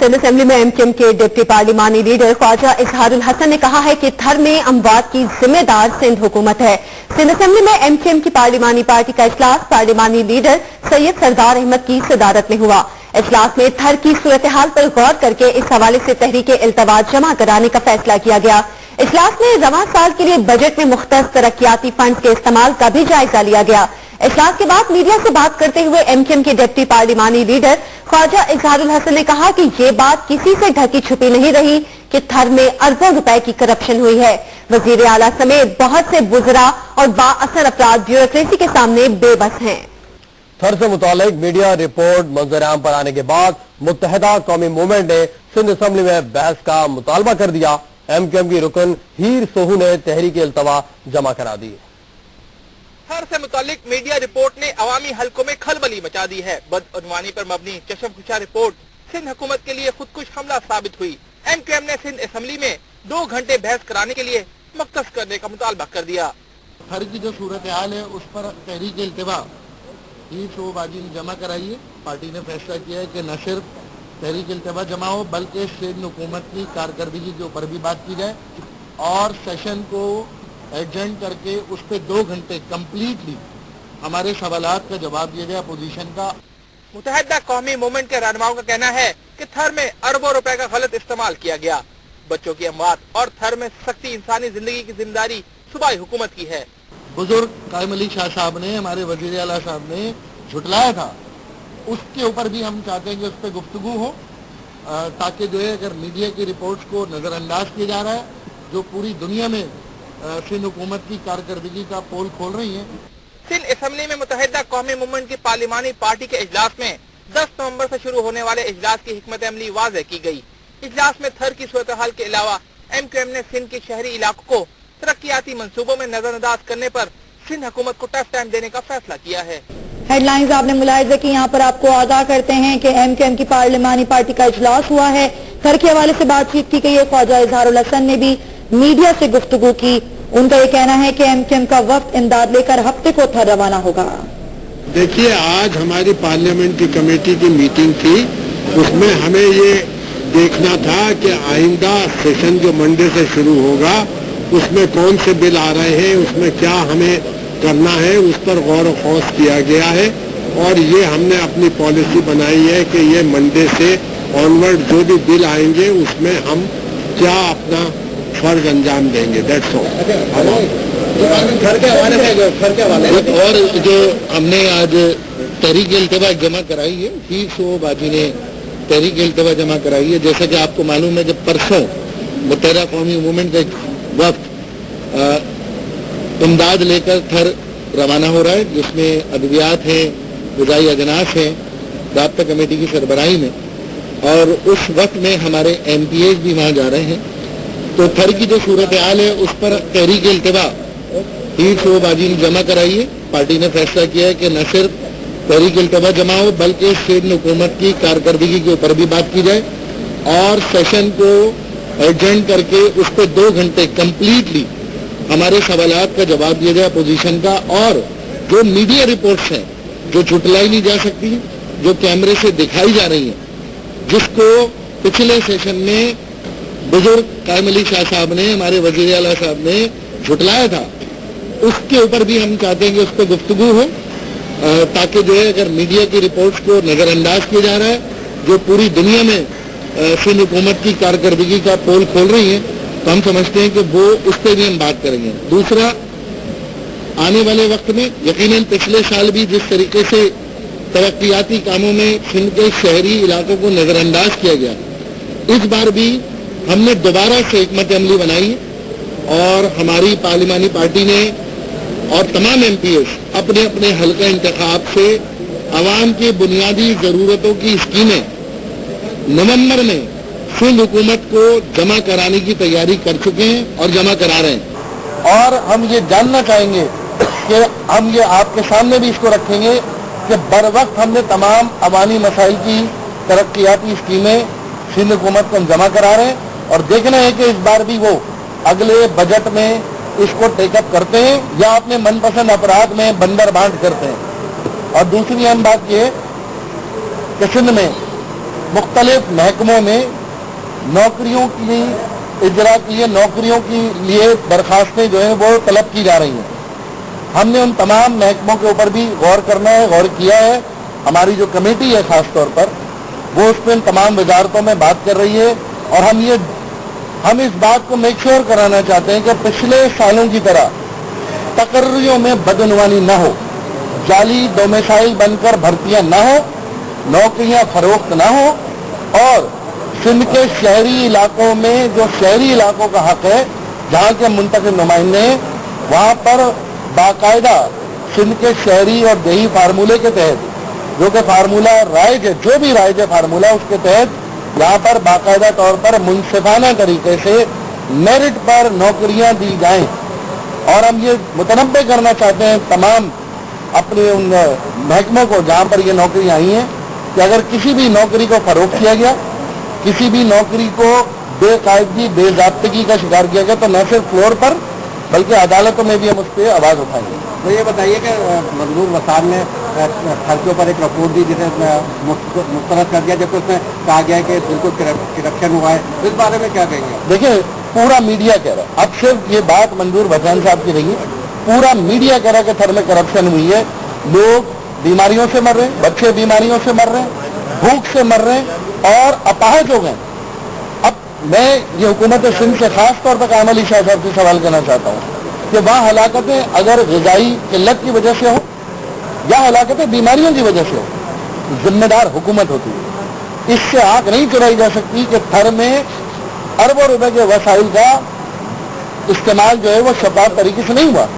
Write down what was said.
Sindh assembly में MQM के deputy पार्लिमानी leader Khwaja Izharul Hasan ने कहा है कि थर में अमवात की जिम्मेदार सिंध हुकूमत है। सिंध असेंबली में एमक्यूएम की पार्लिमानी पार्टी का इजलास पार्लिमानी लीडर सैयद सरदार अहमद की सदारत में हुआ। इजलास में थर की सूरत हाल पर गौर करके इस हवाले से तहरीक इल्तवा जमा कराने का फैसला किया गया। इजलास में रवां साल के लिए बजट में मुख्तस तरक्याती फंड के इस्तेमाल का भी जायजा लिया गया। इजलास के बाद मीडिया से बात करते हुए एमक्यूएम के डिप्टी पार्लिमानी लीडर ख्वाजा इजहारुल हसन ने कहा कि ये बात किसी से ढकी छुपी नहीं रही कि थर में अरबों रुपए की करप्शन हुई है। वजीर आला समेत बहुत से बुजुर्ग और बाअसर अफराद ब्यूरोक्रेसी के सामने बेबस हैं। थर से मुतालिक मीडिया रिपोर्ट मंजर-ए-आम पर आने के बाद मुत्तहिदा कौमी मूवमेंट ने सिंध असेंबली में बहस का मुतालबा कर दिया। एमक्यूएम की रुकन हीर सोहू ने तहरीक इल्तवा जमा करा दी। थर से मुतालिक मीडिया रिपोर्ट ने अवामी हलकों में खलबली मचा दी है। बदअनवानी पर मबनी चशमखुशा रिपोर्ट सिंध हुकूमत के लिए खुदकुश हमला साबित हुई। एमक्यूएम ने सिंध असेंबली में 2 घंटे बहस कराने के लिए मख्तस करने का मुतालबा कर दिया। थर की जो सूरत हाल है उस पर तहरीक इल्तवा हीर सोहू बाजी ने जमा कराई है। पार्टी ने फैसला किया है कि न सिर्फ तहरीक इल्तवा जमा हो बल्कि सिंध हुकूमत की कारकर्दगी के ऊपर भी बात की जाए और सेशन को एडजर्न करके उस पर 2 घंटे कम्प्लीटली हमारे सवालात का जवाब दिया गया अपोजिशन का। मुत्तहिदा कौमी मूवमेंट के रहनुमाओं का कहना है कि थर में अरबों रुपए का गलत इस्तेमाल किया गया। बच्चों की अमवात और थर में सख्ती इंसानी जिंदगी की जिम्मेदारी सूबाई हुकूमत की है। बुजुर्ग कायम अली शाह साहब ने हमारे वजीर आला साहब ने झुटलाया था, उसके ऊपर भी हम चाहते हैं कि उस पर गुफ्तगू हो ताकि जो है अगर मीडिया की रिपोर्ट्स को नजरअंदाज किया जा रहा है जो पूरी दुनिया में सिंध हुकूमत की कारकर्दगी का पोल खोल रही है। सिंध असेंबली में मुत्तहिदा कौमी मूवमेंट की पार्लिमानी पार्टी के इजलास में 10 नवंबर से शुरू होने वाले इजलास की हिकमत अमली वाज़ेह की गई। इजलास में थर की सूरत हाल के अलावा एमक्यूएम ने सिंध के शहरी इलाकों को तरक्याती मंसूबों में नजरअंदाज करने पर सिंध हुकूमत को टफ टाइम देने का फैसला किया है। हेडलाइंस आपने मुलाहिजा की, यहाँ पर आपको आगाह करते हैं कि एमक्यूएम की पार्लिमानी पार्टी का इजलास हुआ है। थर के हवाले से बातचीत की गई है। ख्वाजा इजहारुल हसन ने भी मीडिया से गुफ्तगू की। उनका ये कहना है कि एमक्यूएम का वक्त इमदाद लेकर हफ्ते को थर रवाना होगा। देखिए, आज हमारी पार्लियामेंट की कमेटी की मीटिंग थी, उसमें हमें ये देखना था कि आइंदा सेशन जो मंडे से शुरू होगा उसमें कौन से बिल आ रहे हैं, उसमें क्या हमें करना है, उस पर गौर व खौस किया गया है और ये हमने अपनी पॉलिसी बनाई है कि ये मंडे से ऑनवर्ड जो भी बिल आएंगे उसमें हम क्या अपना फर्ज अंजाम देंगे। That's all. घर के हवाले और जो हमने आज तहरीक इल्तवा जमा कराई है, हीर सोहू बाजी ने तहरीक इल्तवा जमा कराई है। जैसा कि आपको मालूम है जब परसों मुत्तहिदा कौमी मूवमेंट का वक्त इमदाद लेकर थर रवाना हो रहा है, जिसमें अद्वियात हैं, ग़िज़ाई अजनास हैं, राब्ता कमेटी की सरबराही में, और उस वक्त में हमारे MPAs भी वहाँ जा रहे हैं। तो थर की जो सूरत हाल है उस पर तहरीक इल्तवा हीर सोहू बाजी ने जमा कराई है। पार्टी ने फैसला किया है कि न सिर्फ तहरीक इल्तवा जमा हो बल्कि सिंध हुकूमत की कारकर्दगी के ऊपर भी बात की जाए और सेशन को एडजर्न करके उस पर 2 घंटे कम्प्लीटली हमारे सवालात का जवाब दिया जाए अपोजिशन का। और जो मीडिया रिपोर्ट्स हैं जो झुटलाई नहीं जा सकती, जो कैमरे से दिखाई जा रही हैं, जिसको पिछले सेशन में बुजुर्ग कायम अली शाह साहब ने, हमारे वजीर आला साहब ने झुटलाया था, उसके ऊपर भी हम चाहते हैं कि उस पर गुफ्तगू हो ताकि जो है अगर मीडिया की रिपोर्ट्स को नजरअंदाज किया जा रहा है जो पूरी दुनिया में सिंध हुकूमत की कारकर्दगी का पोल खोल रही है तो हम समझते हैं कि वो उस पर भी हम बात करेंगे। दूसरा, आने वाले वक्त में यकीनन पिछले साल भी जिस तरीके से तरक्याती कामों में सिंध के शहरी इलाकों को नजरअंदाज किया गया, इस बार भी हमने दोबारा से हिकमत अमली बनाई और हमारी पार्लिमानी पार्टी ने और तमाम MPAs अपने अपने हल्का इंतखाब से अवाम की बुनियादी जरूरतों की स्कीमें नवंबर में सिंध हुकूमत को जमा कराने की तैयारी कर चुके हैं और जमा करा रहे हैं। और हम ये जानना चाहेंगे कि हम ये आपके सामने भी इसको रखेंगे कि बर वक्त हमने तमाम अवामी मसाइल की तरक्याती स्कीमें सिंध हुकूमत को जमा करा रहे हैं और देखना है कि इस बार भी वो अगले बजट में इसको टेकअप करते हैं या अपने मनपसंद अपराध में बंदर बांट करते हैं। और दूसरी अहम बात यह कि सिंध में मुख्तलिफ महकमों में नौकरियों की इजरा के लिए नौकरियों के लिए दरखास्तें जो हैं वो तलब की जा रही हैं। हमने उन तमाम महकमों के ऊपर भी गौर करना है, गौर किया है। हमारी जो कमेटी है खास तौर पर वो उस पर इन तमाम वजारतों में बात कर रही है और हम इस बात को मेक श्योर कराना चाहते हैं कि पिछले सालों की तरह तकर्रियों में बदनवानी न हो, जाली डोमिसाइल बनकर भर्तियां न हो, नौकरियां फरोख्त न हो और सिंध के शहरी इलाकों में जो शहरी इलाकों का हक है, जहाँ के मुंतखब नुमाइंदे हैं, वहाँ पर बाकायदा सिंध के शहरी और देही फार्मूले के तहत जो कि फार्मूला राइज है, जो भी राइज है फार्मूला, उसके तहत यहाँ पर बाकायदा तौर पर मुनसिफाना तरीके से मेरिट पर नौकरियाँ दी जाएं। और हम ये मुतनब्बे करना चाहते हैं तमाम अपने उन महकमों को जहाँ पर ये नौकरियाँ आई हैं कि अगर किसी भी नौकरी को फरोख्त किया गया, किसी भी नौकरी को बेकायदगी बेज़ाब्तगी का शिकार किया गया, तो न सिर्फ फ्लोर पर बल्कि अदालतों में भी हम उस पर आवाज़ उठाएंगे। तो ये बताइए कि मंजूर वसार ने खर्चों पर एक रिपोर्ट दी जिसे मुस्तरद कर दिया, जबकि उसमें कहा गया है कि बिल्कुल करप्शन हुआ है। इस बारे में क्या कहेंगे? देखिए, पूरा मीडिया कह रहा है, अब सिर्फ ये बात मंजूर वसान साहब की नहीं है, पूरा मीडिया कह रहा है कि थर में करप्शन हुई है। लोग बीमारियों से मर रहे हैं, बच्चे बीमारियों से मर रहे हैं, भूख से मर रहे हैं और अपाहज हो गए। अब मैं ये हुकूमत सिंध से खास तौर पर कामल अली शाह साहब से सवाल करना चाहता हूँ कि वहाँ हलाकतें अगर ग़िज़ाई किल्लत की वजह से हो या हलाकतें बीमारियों की वजह से हो, जिम्मेदार हुकूमत होती है। इससे आंख नहीं चुराई जा सकती कि थर में अरबों रुपए के वसाइल का इस्तेमाल जो है वो शफाफ तरीके से नहीं हुआ।